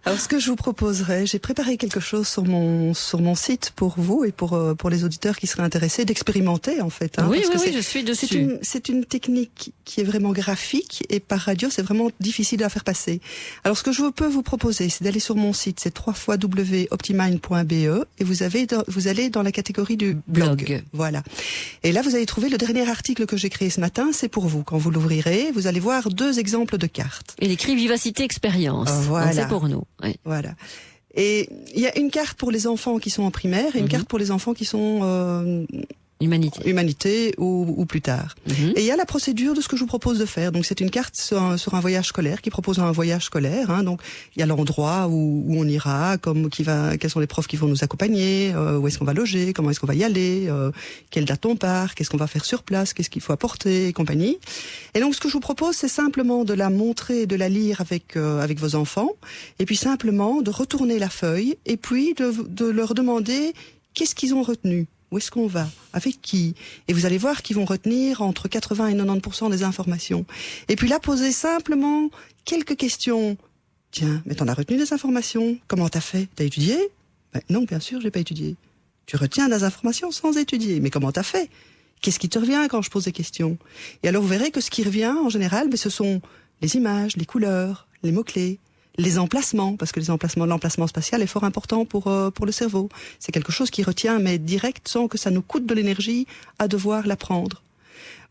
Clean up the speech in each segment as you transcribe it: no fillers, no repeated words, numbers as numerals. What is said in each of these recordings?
Alors, ce que je vous proposerais, j'ai préparé quelque chose sur mon site pour vous et pour les auditeurs qui seraient intéressés d'expérimenter, en fait. Oui, parce que je suis dessus. C'est une technique qui est vraiment graphique et par radio, c'est vraiment difficile à faire passer. Alors, ce que je peux vous proposer, c'est d'aller sur mon site, c'est www.optimind.be et vous allez dans la catégorie du blog. Voilà. Et là, vous allez trouver le dernier article que j'ai créé ce matin, c'est pour vous. Quand vous l'ouvrirez, vous allez voir 2 exemples de cartes. Il écrit Vivacité Expérience. Voilà. C'est pour nous. Oui. Voilà. Et il y a une carte pour les enfants qui sont en primaire et une carte pour les enfants qui sont Humanité ou plus tard. Et il y a la procédure de ce que je vous propose de faire. Donc c'est une carte sur un voyage scolaire qui propose un voyage scolaire. Donc il y a l'endroit où on ira, quels sont les profs qui vont nous accompagner, où est-ce qu'on va loger, comment est-ce qu'on va y aller, quelle date on part, qu'est-ce qu'on va faire sur place, qu'est-ce qu'il faut apporter et compagnie. Et donc ce que je vous propose, c'est simplement de la montrer, de la lire avec vos enfants, et puis simplement de retourner la feuille et puis de leur demander qu'est-ce qu'ils ont retenu. Où est-ce qu'on va? Avec qui? Et vous allez voir qu'ils vont retenir entre 80 et 90% des informations. Et puis là, poser simplement quelques questions. Tiens, mais t'en as retenu des informations? Comment t'as fait? T'as étudié? Ben non, bien sûr, j'ai pas étudié. Tu retiens des informations sans étudier. Mais comment t'as fait? Qu'est-ce qui te revient quand je pose des questions? Et alors, vous verrez que ce qui revient, en général, ce sont les images, les couleurs, les mots-clés, les emplacements, parce que l'emplacement spatial est fort important pour le cerveau. C'est quelque chose qui retient, mais direct, sans que ça nous coûte de l'énergie à devoir l'apprendre.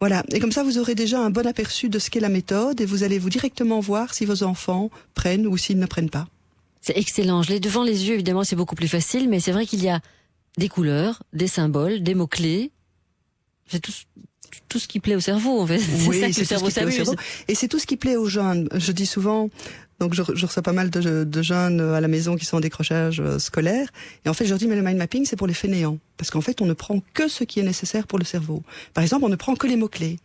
Voilà. Et comme ça, vous aurez déjà un bon aperçu de ce qu'est la méthode et vous allez vous directement voir si vos enfants prennent ou s'ils ne prennent pas. C'est excellent. Je l'ai devant les yeux, évidemment, c'est beaucoup plus facile, mais c'est vrai qu'il y a des couleurs, des symboles, des mots-clés. C'est tout ce qui plaît au cerveau, en fait. Oui, c'est ça que le cerveau s'amuse. Et c'est tout ce qui plaît aux jeunes. Je dis souvent, donc je reçois pas mal de jeunes à la maison qui sont en décrochage scolaire. Et en fait, je leur dis, mais le mind mapping, c'est pour les fainéants. Parce qu'en fait, on ne prend que ce qui est nécessaire pour le cerveau. Par exemple, on ne prend que les mots-clés.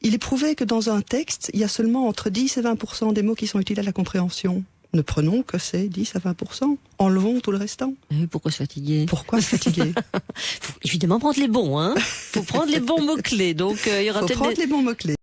Il est prouvé que dans un texte, il y a seulement entre 10 et 20% des mots qui sont utiles à la compréhension. Ne prenons que ces 10 à 20%. Enlevons tout le restant. Pourquoi se fatiguer? Pourquoi se fatiguer? Faut évidemment prendre les bons, hein. Faut prendre les bons mots-clés. Donc, il y aura peut-être les bons mots-clés.